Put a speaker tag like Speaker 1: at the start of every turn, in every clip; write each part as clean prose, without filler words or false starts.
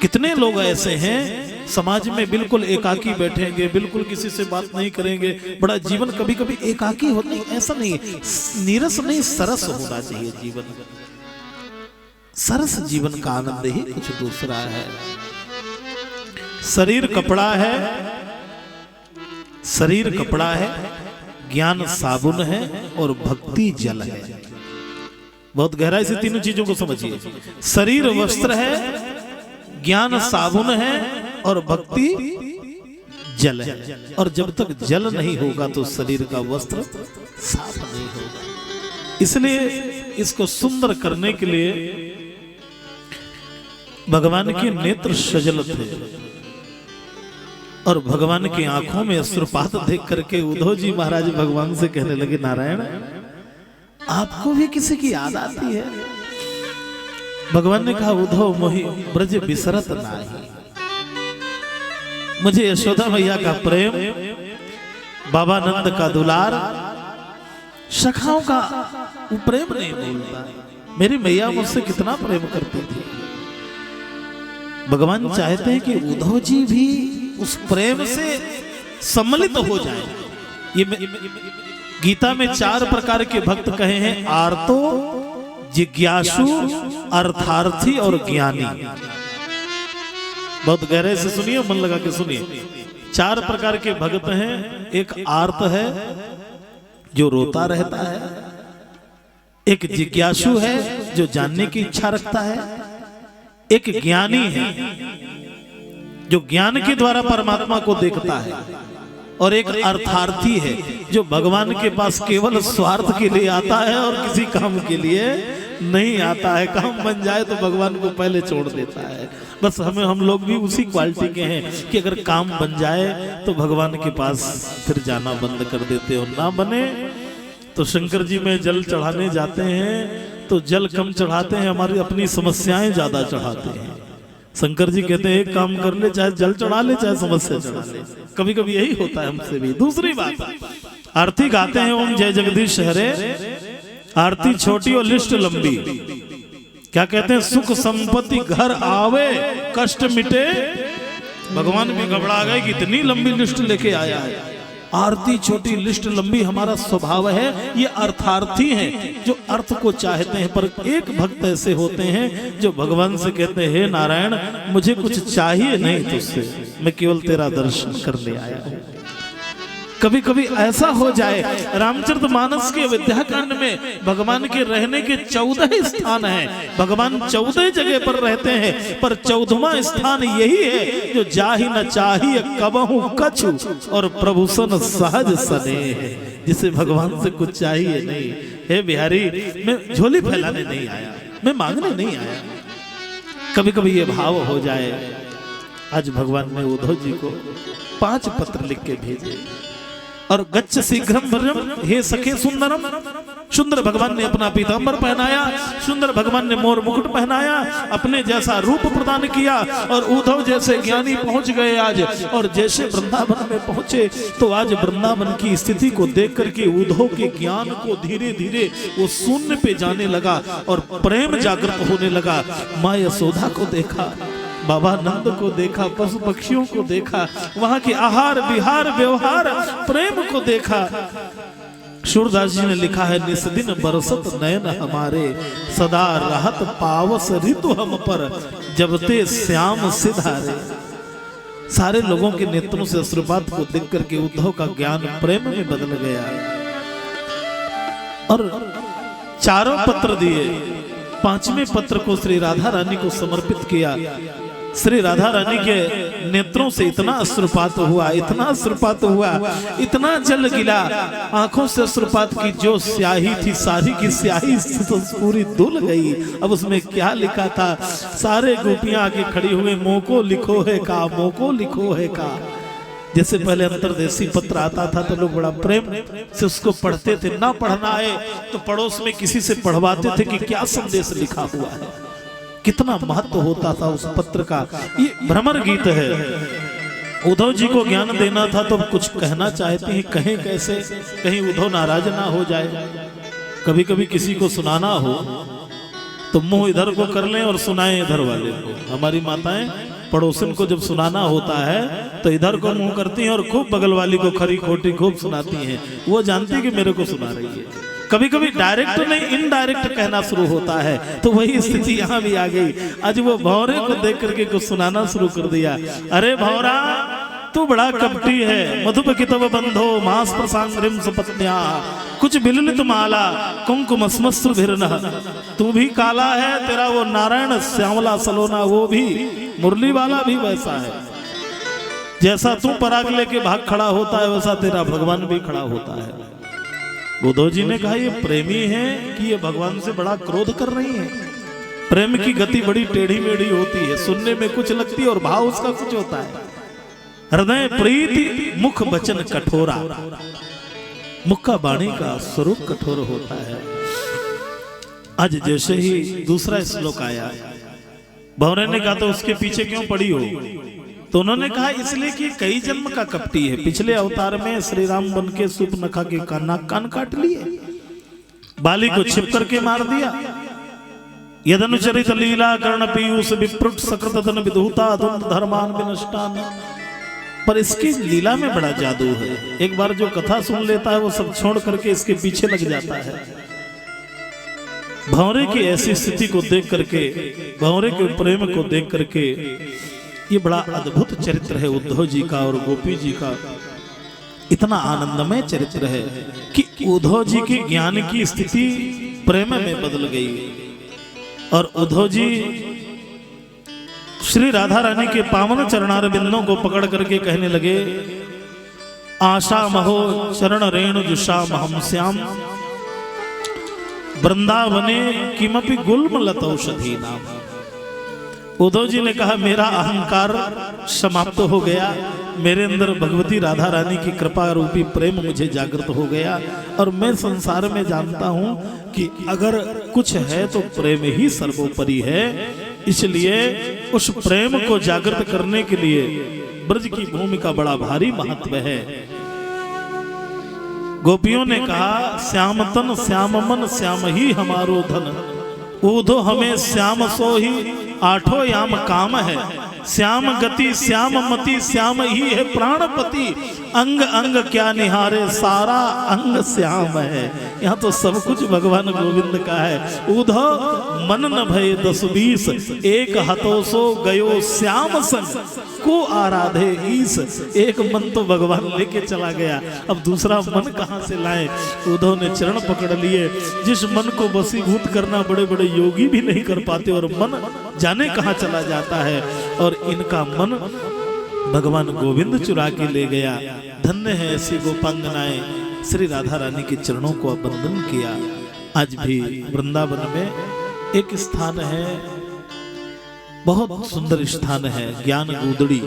Speaker 1: कितने लोग ऐसे हैं समाज में बिल्कुल एकाकी बैठेंगे, बिल्कुल किसी से बात नहीं करेंगे, बड़ा जीवन कभी कभी एकाकी होता नहीं, ऐसा नहीं है, नीरस नहीं सरस होना चाहिए जीवन। सरस जीवन का आनंद ही कुछ दूसरा है। शरीर कपड़ा है, शरीर कपड़ा है, ज्ञान साबुन है और भक्ति जल है। बहुत गहराई से तीनों चीजों को समझिए। शरीर वस्त्र है, ज्ञान साबुन है और भक्ति जल है। और जब तक जल नहीं होगा तो शरीर का वस्त्र साफ नहीं होगा। इसलिए इसको सुंदर करने के लिए भगवान के नेत्र सजल थे और भगवान की आंखों में अश्रुपात देख करके उद्धव जी महाराज भगवान से कहने लगे, नारायण आपको भी किसी की याद आती है? भगवान ने कहा, उद्धव मोहि ब्रज बिसरत नाही। मुझे यशोदा मैया का प्रेम, बाबा नंद का दुलार, सखाओं का वो प्रेम नहीं भूलता। मेरी मैया मुझसे कितना प्रेम करती थी। भगवान चाहते हैं कि उद्धव जी भी उस प्रेम से सम्मिलित हो जाए। ये गीता में 4 प्रकार के भक्त कहे हैं, आर्तो, जिज्ञासु, अर्थार्थी और ज्ञानी। बहुत गहरे से सुनिए, मन लगा के सुनिए। 4 प्रकार के भक्त हैं। एक आर्त है जो रोता रहता है, एक जिज्ञासु है जो जानने की इच्छा रखता है, एक ज्ञानी है जो ज्ञान के द्वारा परमात्मा को देखता है, और एक अर्थार्थी है जो भगवान के पास केवल स्वार्थ के लिए आता है और किसी काम के लिए नहीं आता है। काम बन जाए तो भगवान को पहले छोड़ देता है। बस हम लोग भी उसी क्वालिटी के हैं कि अगर काम बन जाए तो भगवान के पास फिर जाना बंद कर देते हो। ना बने तो शंकर जी में जल चढ़ाने जाते हैं तो जल कम चढ़ाते हैं, हमारी अपनी समस्याएं ज्यादा चढ़ाते हैं। शंकर जी कहते हैं एक काम कर ले, चाहे जल चढ़ा ले चाहे समस्या चढ़ा ले। कभी कभी यही होता है हमसे भी। दूसरी बात, आरती गाते हैं ओम जय जगदीश हरे, आरती छोटी और लिस्ट लंबी। क्या कहते हैं, सुख संपत्ति घर आवे कष्ट मिटे। भगवान भी घबरा गए कि इतनी लंबी लिस्ट लेके आया है। आरती छोटी लिस्ट लंबी हमारा स्वभाव है। ये अर्थार्थी हैं जो अर्थ को चाहते हैं। पर एक भक्त ऐसे होते हैं जो भगवान से कहते हैं, हे नारायण मुझे कुछ चाहिए नहीं तुझसे, मैं केवल तेरा दर्शन करने आया हूं। कभी कभी ऐसा हो जाए, रामचरितमानस के विद्याकांड में भगवान के रहने के 14 स्थान हैं। भगवान 14 जगह पर रहते हैं, पर 14वां स्थान यही है जो जाहि न चाहिए कबहु कछु और प्रभु सन सहज स्नेह, जिसे भगवान से कुछ चाहिए नहीं। हे बिहारी, मैं झोली फैलाने नहीं आया, मैं मांगने नहीं आया। कभी कभी ये भाव हो जाए। आज भगवान ने उद्धव जी को 5 पत्र लिख के भेजे और गच्छ शीघ्रम भद्रम, हे सखे सुंदरम। सुंदर भगवान ने अपना पीतांबर पहनाया, सुंदर भगवान ने मोर मुकुट पहनाया, अपने जैसा रूप प्रदान किया और उद्धव जैसे ज्ञानी पहुंच गए आज। और जैसे वृंदावन में पहुंचे तो आज वृंदावन की स्थिति को देख करके उद्धव के ज्ञान को धीरे धीरे वो शून्य पे जाने लगा और प्रेम जागृत होने लगा। माँ यशोदा को देखा, बाबा नंद को देखा, पशु पक्षियों को देखा, वहां के आहार विहार व्यवहार प्रेम को देखा। सूरदास जी ने लिखा है, निस दिन बरसत नयन हमारे, सदा रहत पावस ऋतु हम पर, जब ते श्याम सिधारे। सारे लोगों के नेत्रों से अश्रुपात को देख करके उद्धव का ज्ञान प्रेम में बदल गया और 4 पत्र दिए। 5वें पत्र को श्री राधा रानी को समर्पित किया। श्री राधा रानी के नेत्रों से इतना अश्रुपात हुआ, इतना अश्रुपात हुआ, इतना जल गिला आंखों से अश्रुपात की जो स्याही थी, सारी की स्याही तो पूरी धुल गई। अब उसमें क्या लिखा था, सारे गोपियां आके खड़ी हुए, मोको लिखो है का, मोको लिखो है का। जैसे पहले अंतरदेशी पत्र आता था तो लोग बड़ा प्रेम से उसको पढ़ते थे। ना पढ़ना आए तो पड़ोस में किसी से पढ़वाते थे कि क्या संदेश लिखा हुआ है। कितना महत्व होता था उस पत्र का। ये भ्रमर गीत है। उद्धव जी को ज्ञान देना था तो कुछ कहना चाहते हैं, कहें कैसे, कहीं उद्धव नाराज ना हो जाए। कभी कभी किसी को सुनाना हो तो मुंह इधर को कर लें और सुनाएं इधर वाले को। हमारी माताएं पड़ोसन को जब सुनाना होता है तो इधर को मुंह करती हैं और खूब बगल वाली को खरी खोटी खूब सुनाती हैं। वो जानती है कि मेरे को सुना रही है। कभी कभी डायरेक्ट तो नहीं, इनडायरेक्ट कहना शुरू होता है। तो वही स्थिति यहाँ भी आ गई। आज वो भौरे को देख करके कुछ सुनाना शुरू कर दिया। अरे भौरा, तू बड़ा कपटी है, मधुप कितव बंधो मास प्रसांग्रिम सुपत्न्या, कुछ बिललित माला कुंकुम स्मस्त्र भिरन। तू भी काला है, तेरा वो नारायण श्यामला सलोना वो भी मुरली वाला भी वैसा है। जैसा तू पराग लेके भाग खड़ा होता है वैसा तेरा भगवान भी खड़ा होता है। उद्धव जी ने कहा ये प्रेमी है कि ये भगवान से बड़ा क्रोध कर रही है। प्रेम की गति बड़ी टेढ़ी मेढ़ी होती है, सुनने में कुछ लगती है और भाव उसका कुछ होता है। हृदय प्रीति मुख वचन कठोरा, मुख का वाणी का स्वरूप कठोर होता है। आज जैसे ही दूसरा श्लोक आया, भौरे ने कहा तो उसके पीछे क्यों पड़ी हो? तो उन्होंने कहा इसलिए कि कई जन्म का कपटी है। पिछले अवतार में श्री राम बन के सूर्पनखा के कान काट लिए, बाली को छिप करके मार दिया। यदनुचरित लीला कर्ण पीयूष विप्रुट सकृत धन विधूता धुंध धर्मान विनष्टान। पर इसकी लीला में बड़ा जादू है। एक बार जो कथा सुन लेता है वो सब छोड़ करके इसके पीछे लग जाता है। भौरे की ऐसी स्थिति को देख करके, भौरे के प्रेम को देख करके, ये बड़ा अद्भुत चरित्र है उद्धव जी का और गोपी जी का। इतना आनंदमय चरित्र है कि उद्धव जी के ज्ञान की स्थिति प्रेम में बदल गई और उद्धव जी श्री राधा रानी के पावन चरणार बिंदों को पकड़ करके कहने लगे, आशा महो चरण रेणु जुषा महम श्याम वृंदावने किमपि गुल्म लतौषधि नाम। उद्धव जी ने कहा मेरा अहंकार समाप्त हो गया, मेरे अंदर भगवती राधा रानी की कृपा रूपी प्रेम मुझे जागृत हो गया और मैं संसार में जानता हूं कि अगर कुछ है तो प्रेम ही सर्वोपरि है। इसलिए उस प्रेम को जागृत करने के लिए ब्रज की भूमि का बड़ा भारी महत्व है। गोपियों ने कहा श्याम तन श्याम मन श्याम ही हमारो धन, ऊधो हमें श्याम सो ही आठों याम काम है। श्याम गति श्याम मति श्याम ही है प्राणपति, अंग अंग क्या निहारे सारा अंग श्याम है। यहाँ तो सब कुछ भगवान गोविंद का है। उधो मन न भय 10-20 एक हतो सो गयो श्याम संग को आराधे ईस। एक मन तो भगवान लेके चला गया, अब दूसरा मन कहाँ से लाए? उद्धव ने चरण पकड़ लिए। जिस मन को वशीभूत करना बड़े बड़े योगी भी नहीं कर पाते और मन जाने कहाँ चला जाता है, और इनका मन भगवान गोविंद चुरा के ले गया। धन्य है ऐसी गोपांगनाएं, श्री राधा रानी के चरणों को वंदन किया। आज भी वृंदावन में एक स्थान है, बहुत सुंदर स्थान है, ज्ञान गूदड़ी।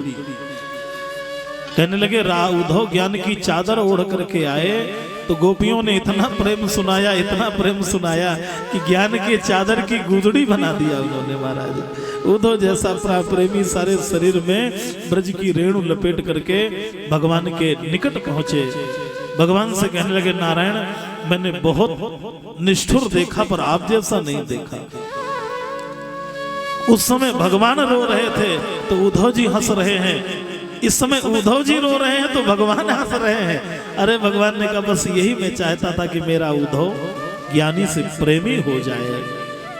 Speaker 1: कहने लगे उद्धव ज्ञान की चादर ओढ़ करके आए तो गोपियों ने इतना प्रेम सुनाया, इतना प्रेम सुनाया कि ज्ञान के चादर की गूदड़ी बना दिया उन्होंने। महाराज उद्धव जैसा प्रेमी सारे शरीर में ब्रज की रेणु लपेट करके भगवान के निकट पहुंचे। भगवान से कहने लगे नारायण, मैंने बहुत निष्ठुर देखा पर आप जैसा नहीं देखा। उस समय भगवान रो रहे थे तो उद्धव जी हंस रहे हैं, इस समय उद्धव जी रो रहे हैं तो भगवान हंस रहे हैं। अरे भगवान ने कहा बस यही मैं चाहता था कि मेरा उद्धव ज्ञानी से प्रेमी हो जाए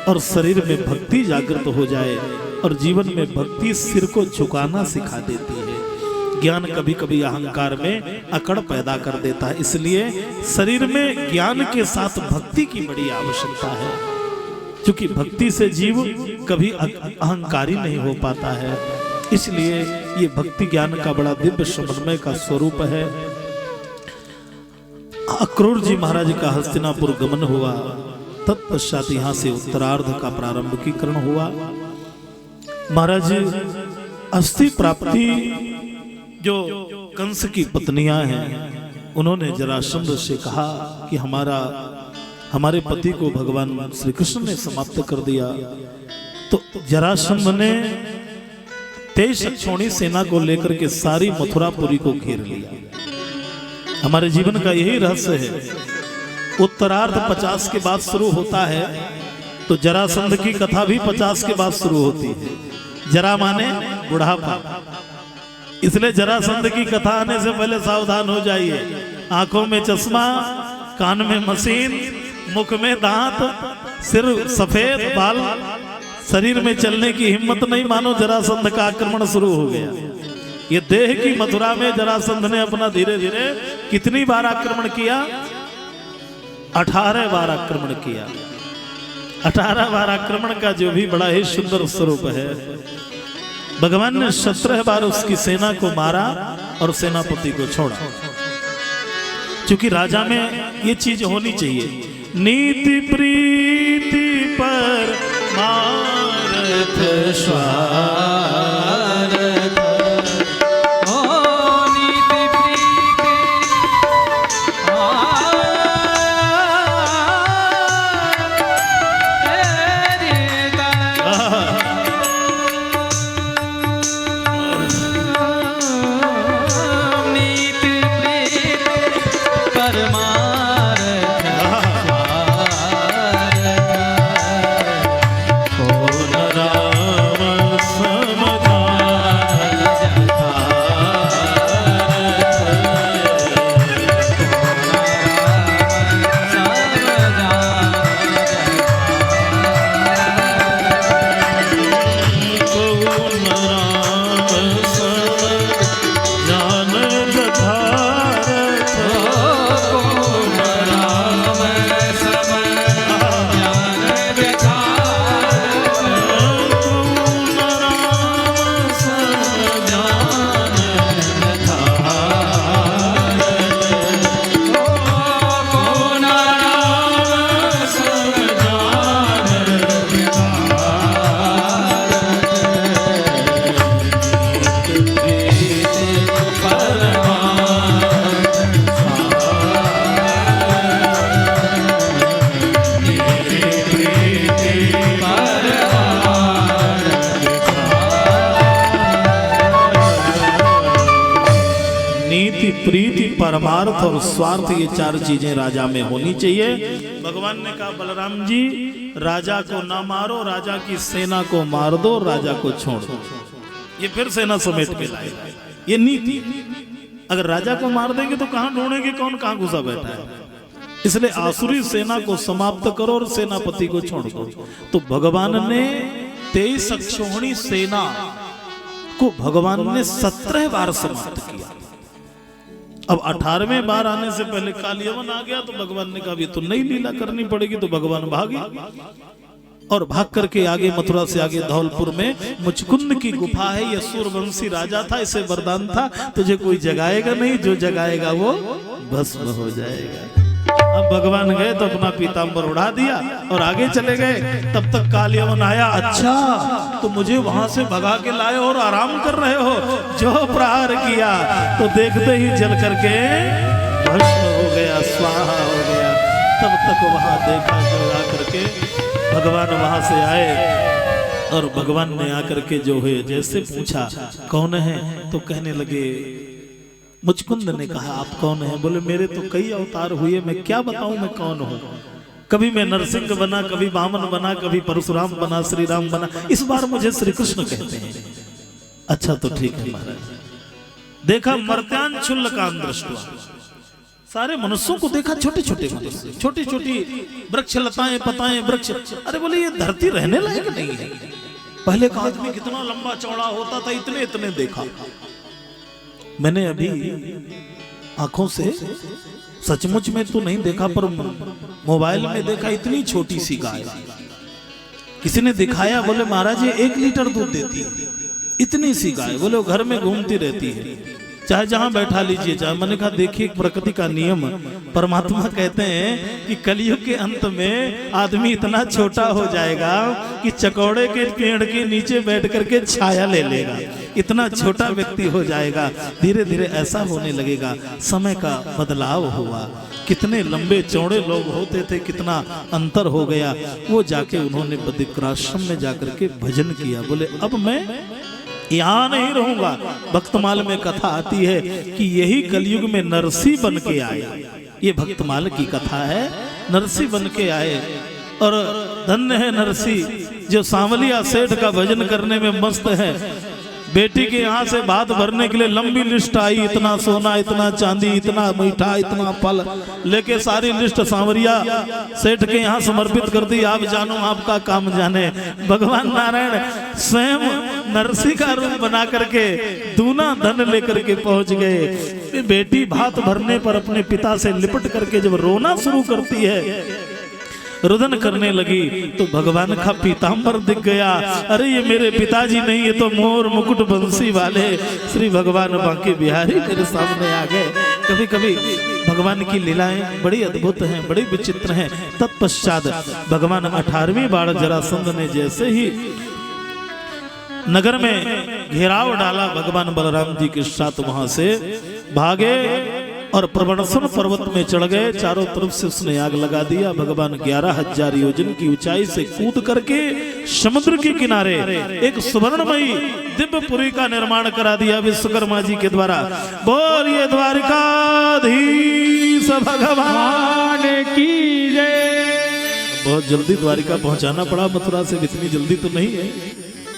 Speaker 1: और शरीर में भक्ति जागृत हो जाए, और जीवन में भक्ति सिर को झुकाना सिखा देती है। ज्ञान कभी कभी अहंकार में अकड़ पैदा कर देता है, इसलिए शरीर में ज्ञान के साथ भक्ति की बड़ी आवश्यकता है। क्योंकि भक्ति से जीव कभी अहंकारी नहीं हो पाता है, इसलिए ये भक्ति ज्ञान का बड़ा दिव्य समन्वय का स्वरूप है। अक्रूर जी महाराज का हस्तिनापुर गमन हुआ, तत्पश्चात यहाँ से उत्तरार्ध का प्रारंभिकीकरण हुआ। महाराज अस्थि प्राप्ति जो कंस की पत्नियां हैं, उन्होंने जरासंध से कहा कि हमारे पति को भगवान श्री कृष्ण ने समाप्त कर दिया। तो जरासंध ने 23 अक्षौणी सेना को लेकर के सारी मथुरापुरी को घेर लिया। हमारे जीवन का यही रहस्य है। उत्तरार्ध 50 के बाद शुरू होता है, तो तो जरासंध की कथा भी 50 के बाद शुरू होती है। जरा माने बुढ़ापा, इसलिए जरासंध की कथा आने से पहले सावधान हो जाइए। आंखों में चश्मा, कान में मशीन, मुख में दांत, सिर सफेद बाल, शरीर में चलने की हिम्मत नहीं, मानो जरासंध का आक्रमण शुरू हो गया। ये देह की मथुरा में जरासंध ने अपना धीरे धीरे कितनी बार आक्रमण किया? 18 बार आक्रमण किया। 18 बार आक्रमण का जो भी बड़ा ही सुंदर स्वरूप है। भगवान ने 17 बार उसकी सेना को मारा और सेनापति को छोड़ा। क्योंकि राजा में ये चीज होनी चाहिए, नीति प्रीति पर मारथ स्वार्थ,
Speaker 2: नीति प्रीति
Speaker 1: प्रीति परमार्थ और स्वार्थ, ये 4 चीजें राजा में होनी चाहिए। भगवान ने कहा बलराम जी राजा को ना मारो, राजा की सेना को मार दो, राजा को छोड़ दो। ये फिर सेना समेट के लाए, ये नीति। अगर राजा को मार देंगे तो कहां ढूंढेंगे कौन कहां घुसा बैठा है। इसलिए आसुरी सेना को समाप्त करो और सेनापति को छोड़ दो। तो भगवान ने 23 अक्षौहिणी सेना को भगवान ने 17 बार समाप्त किया। अब 18वें बार आने से पहले कालियवन आ गया तो भगवान ने कहा ये तो नई लीला करनी पड़ेगी। तो भगवान भागे और भाग करके आगे मथुरा से आगे धौलपुर में मुचकुंद की गुफा है। ये सूर्यवंशी राजा था, इसे वरदान था तुझे कोई जगाएगा नहीं, जो जगाएगा वो भस्म हो जाएगा। अब भगवान गए तो अपना पीतांबर उड़ा दिया और आगे चले गए। तब तक कालियवन आया, अच्छा तो मुझे वहां से भगा के लाए और आराम कर रहे हो। जो प्रहार किया तो देखते ही जल करके भस्म हो गया, स्वाहा हो गया। तब तक वहां देखा जो आकर के भगवान वहां से आए और भगवान ने आकर के जो है जैसे पूछा कौन है, तो कहने लगे, मुचकुंद ने कहा आप कौन हैं? बोले मेरे तो कई अवतार हुए, मैं क्या बताऊं मैं कौन हूं। कभी मैं नरसिंह बना, कभी वामन बना, कभी परशुराम बना, श्री राम बना, इस बार मुझे श्री कृष्ण कहते हैं। अच्छा तो ठीक है महाराज। देखा मर्त्यान क्षुल्लकान दृष्टवा, सारे मनुष्यों को देखा, छोटे छोटे मनुष्य, छोटी छोटी वृक्ष लताएं पताएं वृक्ष। अरे बोले ये धरती रहने लायक नहीं है। पहले का आदमी कितना लंबा चौड़ा होता था, इतने इतने देखा मैंने अभी आंखों से, सचमुच में तो नहीं देखा पर मोबाइल में देखा, इतनी छोटी सी गाय। किसी ने दिखाया, बोले महाराज ये 1 लीटर दूध देती है, इतनी सी गाय। बोले वो घर में घूमती रहती है, चाहे जहां बैठा लीजिए चाहे। मैंने कहा देखिए प्रकृति का नियम, परमात्मा कहते हैं कि कलयुग के अंत में आदमी इतना छोटा हो जाएगा कि चकौड़े के पेड़ के नीचे बैठ करके छाया ले लेगा, इतना छोटा व्यक्ति हो जाएगा। धीरे धीरे ऐसा होने लगेगा। समय का बदलाव हुआ, कितने लंबे चौड़े लोग होते थे, कितना अंतर हो गया। वो जाके उन्होंने बद्रिकाश्रम में जाकर के भजन किया। बोले अब मैं यहाँ नहीं रहूंगा। भक्तमाल में कथा आती है कि यही कलयुग में नरसी बन के आए। ये भक्तमाल की कथा है, नरसी बन के आए और धन्य है नरसी जो सांवलिया सेठ का भजन करने में मस्त है। बेटी के यहाँ से बात भरने के लिए लंबी लिस्ट आई, इतना सोना, इतना चांदी, इतना मीठा, इतना फल लेके सारी लिस्ट सांवरिया सेठ के यहाँ समर्पित कर दी। आप जानो आपका काम जाने। भगवान नारायण स्वयं नरसी का रूप बना करके दूना धन लेकर के पहुंच गए। बेटी भात भरने पर अपने पिता से लिपट करके जब रोना शुरू करती है, रुदन करने लगी, तो भगवान का पीताम्बर दिख गया। अरे ये मेरे पिताजी नहीं, ये तो मोर मुकुट बंसी वाले श्री भगवान बांके बिहारी मेरे सामने आ गए। कभी कभी भगवान की लीलाएं बड़ी अद्भुत हैं, बड़ी विचित्र हैं। तत्पश्चात भगवान 18वीं बार जरासंध ने जैसे ही नगर में घेराव डाला, भगवान बलराम जी के साथ वहां से भागे और प्रवणसन पर्वत में चढ़ गए। चारों तरफ से उसने आग लगा दिया। भगवान 11,000 योजन की ऊंचाई से कूद करके समुद्र के किनारे एक सुवर्णमयी दिव्यपुरी का निर्माण करा दिया विश्वकर्मा जी के द्वारा। बोलिए द्वारिकाधीश भगवान की जय। बहुत जल्दी द्वारिका पहुंचाना पड़ा मथुरा से, इतनी जल्दी तो नहीं है,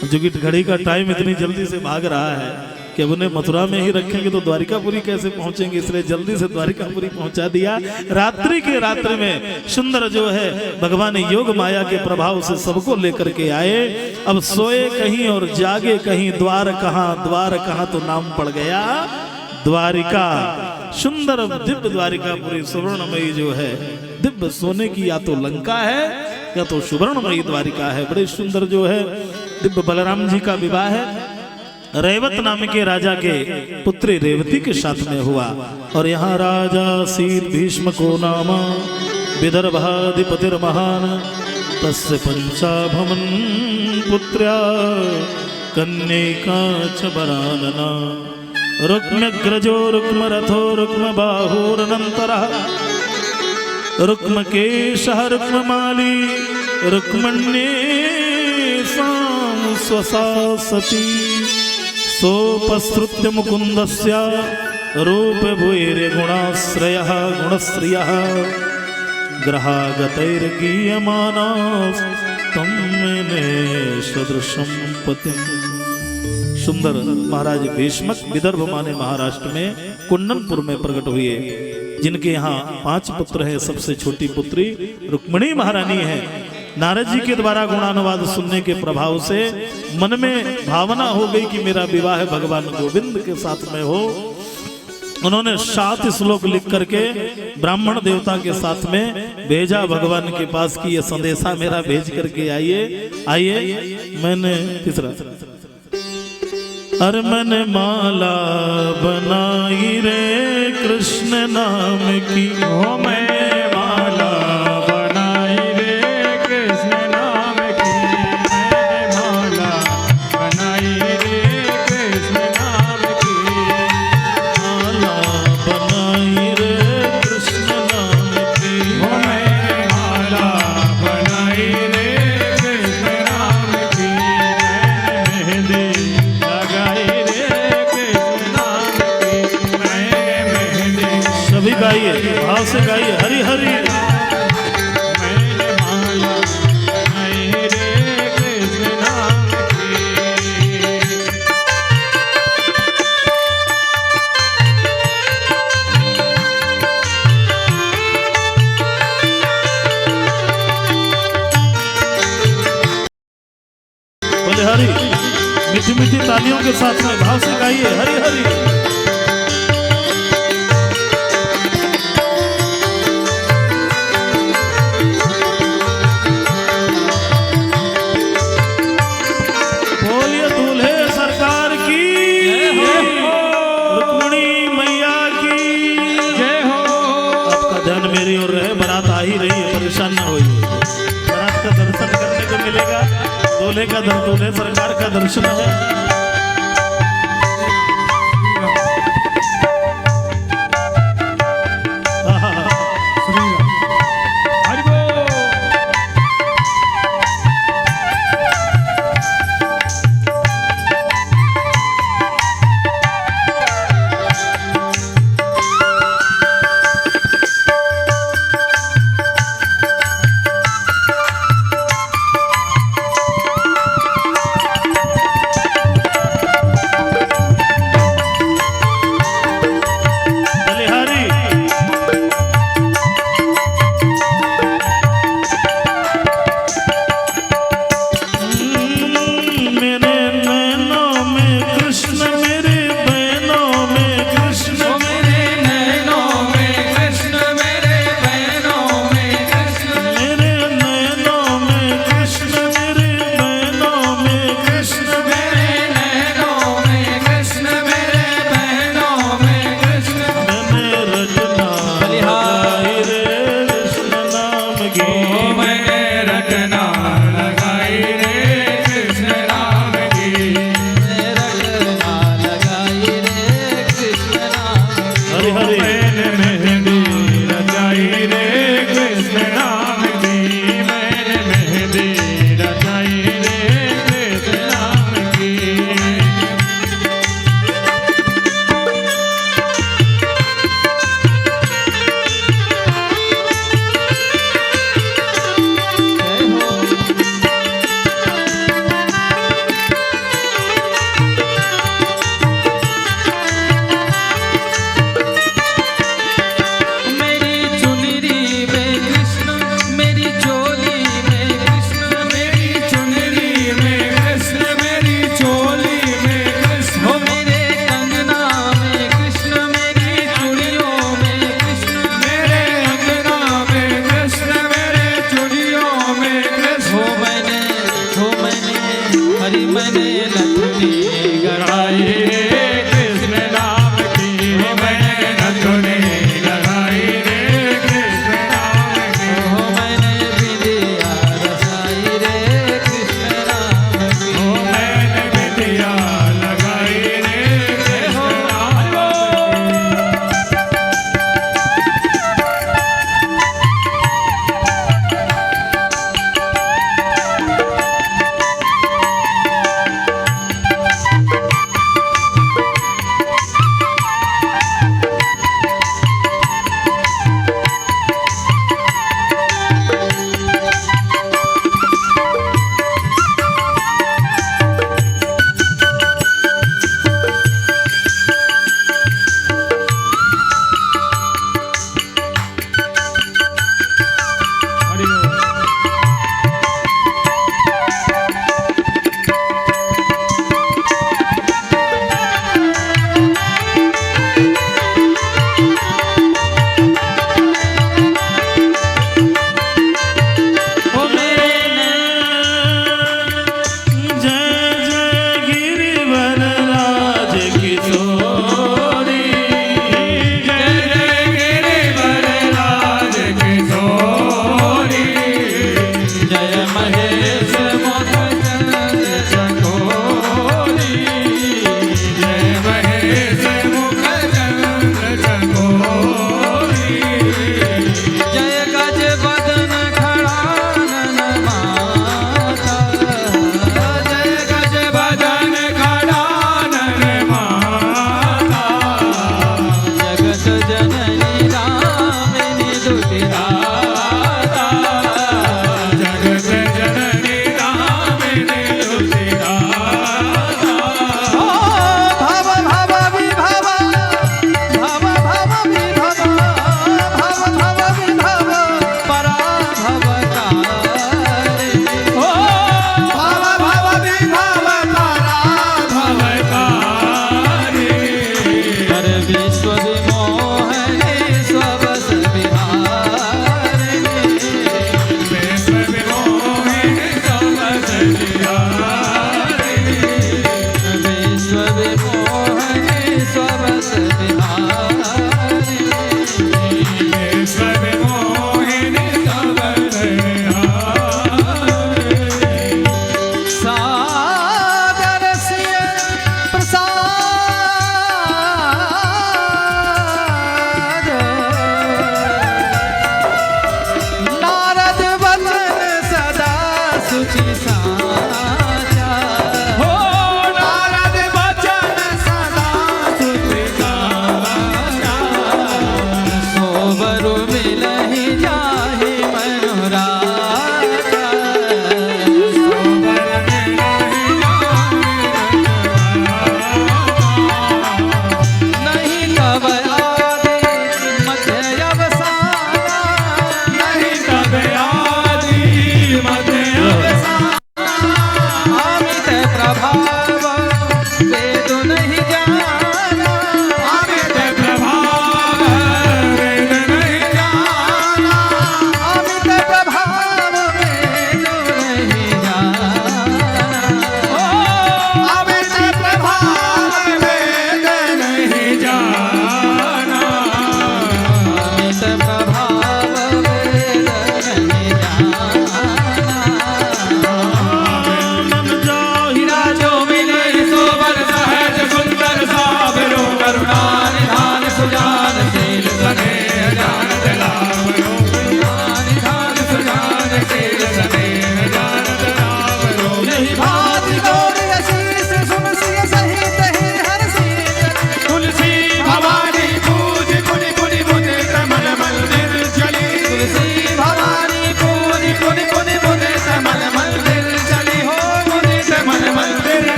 Speaker 1: क्योंकि घड़ी का टाइम इतनी जल्दी से भाग रहा है कि अब उन्हें मथुरा में ही रखेंगे तो द्वारिकापुरी कैसे पहुंचेंगे, इसलिए जल्दी से द्वारिकापुरी पहुंचा दिया। रात्रि के रात्रि में सुंदर जो है भगवान योग माया के प्रभाव से सबको लेकर के आए। अब सोए कहीं और जागे कहीं, द्वार कहाँ तो नाम पड़ गया द्वारिका। सुंदर दिव्य द्वारिकापुरी सुवर्णमयी जो है, दिव्य सोने की या तो लंका है या तो सुवर्णमयी द्वारिका है। बड़े सुंदर जो है दिव्य बलराम जी का विवाह है रेवत नाम के राजा के पुत्री रेवती के साथ में हुआ। और यहाँ राजा शीत भीष्म को नामा विदर्भाधिपतिर्महान तस्य पंचाभमन पुत्र्या कन्यका च वरानना रुक्मग्रजो रुक्मरथो रुक्मबाहुरनन्तरः रुक्मकेशः रुक्ममाली रुक्मण्येषां स्वसा सती सोपसृत्य मुकुन्दस्य रूप भूयरे गुणाश्रयः गुणश्रियः ग्रहागतैर्गीयमानास्तं मेने सदृशं पतिं। सुंदर महाराज भीष्मक विदर्भ माने महाराष्ट्र में कुंडनपुर में प्रकट हुए, जिनके यहाँ 5 पुत्र हैं। सबसे छोटी पुत्री रुक्मिणी महारानी है। नारद जी के द्वारा गुणानुवाद सुनने के प्रभाव से मन में भावना हो गई कि मेरा विवाह भगवान गोविंद के साथ में हो। उन्होंने 7 श्लोक लिख करके ब्राह्मण देवता के साथ में भेजा भगवान के पास कि ये संदेशा मेरा भेज करके आइए। मैंने तीसरा, अरे मैंने माला बनाई रे कृष्ण नाम की,
Speaker 2: ओ मैंने माला बनाई रे कृष्ण नाम की, मैंने माला बनाई रे कृष्ण नाम की,
Speaker 1: माला बनाई रे कृष्ण नाम की,
Speaker 2: ओ मैंने माला बनाई रे कृष्ण नाम की, मैंने मेहंदी लगाई रे कृष्ण नाम की, मैंने मेहंदी
Speaker 1: सभी गाइए, भाव से गाइए, हरि हरि।
Speaker 2: मैंने माला बनाई रे कृष्ण नाम की।
Speaker 1: बोले हरि, मीठी मीठी तालियों के साथ में भाव से गाइए, हरि हरि। बोलिए दूल्हे सरकार की, रुक्मिणी मैया की
Speaker 2: जय हो।
Speaker 1: आपका ध्यान मेरी ओर रहे। बारात आ ही रही है, परेशान ना होइए। बारात का दर्शन करने को मिलेगा। दूल्हे का दूल्हे सरकार का दर्शन है।
Speaker 2: हरि बोल।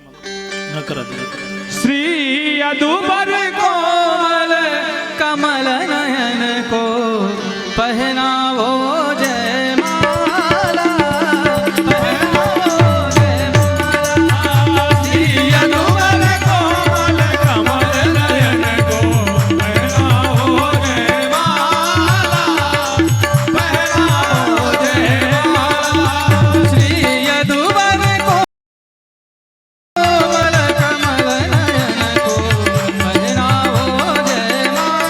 Speaker 1: न करा दे।
Speaker 2: श्री यदुबर कोमल
Speaker 3: कमल नयन को पहनावो जयमाला, पहनावो जयमाला।
Speaker 2: श्री यदुबर कोमल कमल नयन को पहनाओ जयमाला, पहनाओ जयमाला।
Speaker 3: श्री यदुवर कोमल कमल नयन को पहनावो जयमाला,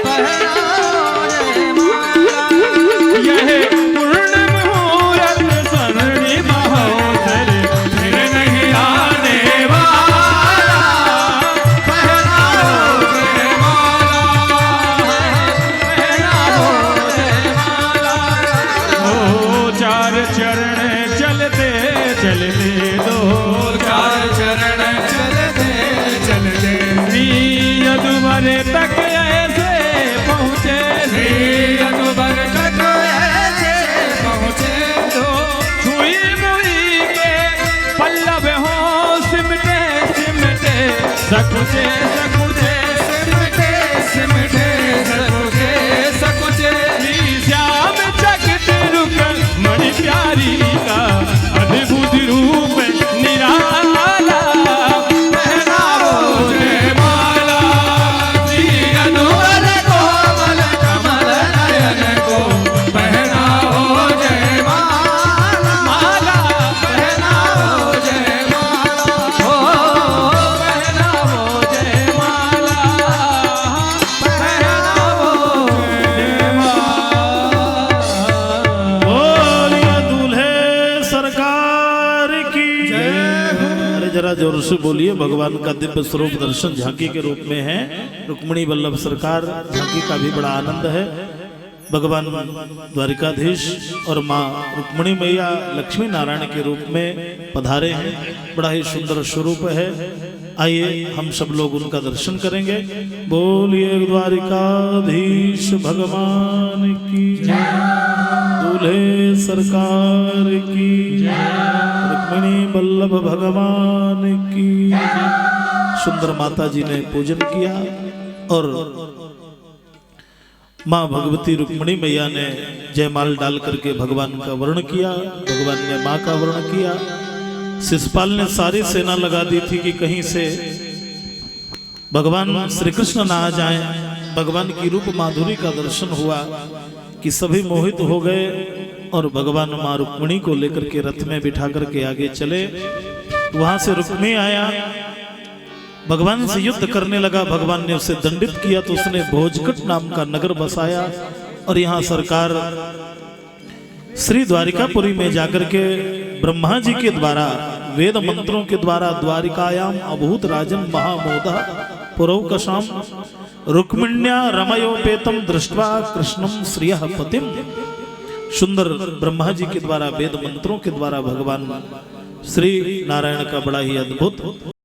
Speaker 3: पहनावो जयमाला।
Speaker 2: यह पूर्ण मुहूर्त सरणी महोत्सव फिर नहीं आने वाला, पहनाओ जयमाला, पहनाओ जयमाला। ओ चार चरण चलते चलते दो,
Speaker 3: चार चरण चलते चलते
Speaker 2: श्री यदुवर तक ऐसे पहुँचे,
Speaker 3: श्री यदुवर तक ऐसे पहुँचे।
Speaker 2: तो छुई मुई के पल्लव हो सिमटे सिमटे सकुचे सकुचे,
Speaker 3: सिमटे सिमटे सकुचे सकुचे।
Speaker 2: श्री श्याम जगत रुक मणि प्यारी का अद्भुत रूप निराला, पहनाओ जयमाला। श्री
Speaker 3: यदुवर कोमल कमल नयन को पहनाओ जयमाला,
Speaker 2: माला,
Speaker 3: पहनाओ जयमाला, ओ पहनाओ
Speaker 2: जयमाला,
Speaker 3: पहनाओ
Speaker 1: बोलिए दूल्हे सरकार की जय। अरे जरा जोर से बोलिए। भगवान का दिव्य स्वरूप दर्शन झांकी के रूप में है। रुक्मिणी वल्लभ सरकार झांकी का भी बड़ा आनंद है। भगवान द्वारिकाधीश और माँ रुक्मिणी मैया लक्ष्मी नारायण के रूप में पधारे हैं। बड़ा ही सुंदर स्वरूप है। आइए हम सब लोग उनका दर्शन करेंगे। बोलिए द्वारिकाधीश भगवान की जय, दूल्हे सरकार की जय, रुक्मिणी वल्लभ भगवान की जय। सुंदर माता जी ने पूजन किया और माँ भगवती रुक्मिणी मैया ने जयमाल डाल करके भगवान का वर्ण किया। भगवान ने माँ का वर्ण किया। शिषपाल ने सारी सेना लगा दी थी कि कहीं से भगवान श्री कृष्ण ना आ जाएं। भगवान की रूप माधुरी का दर्शन हुआ कि सभी मोहित हो गए और भगवान माँ रुक्मिणी को लेकर के रथ में बिठा करके आगे चले। वहां से रुक्मी आया, भगवान से युद्ध करने लगा। भगवान ने उसे दंडित किया तो उसने भोजकट नाम का नगर बसाया और यहाँ सरकार श्री द्वारिकापुरी में जाकर के ब्रह्मा जी के द्वारा वेद मंत्रों के द्वारा द्वारिकायाम अभूत राजन महामोदा पुरौकशाम रुक्मिण्या रमयोपेतम दृष्ट्वा कृष्णम श्रियः पतिम। सुंदर ब्रह्मा जी के द्वारा वेद मंत्रों के द्वारा भगवान श्री नारायण का बड़ा ही अद्भुत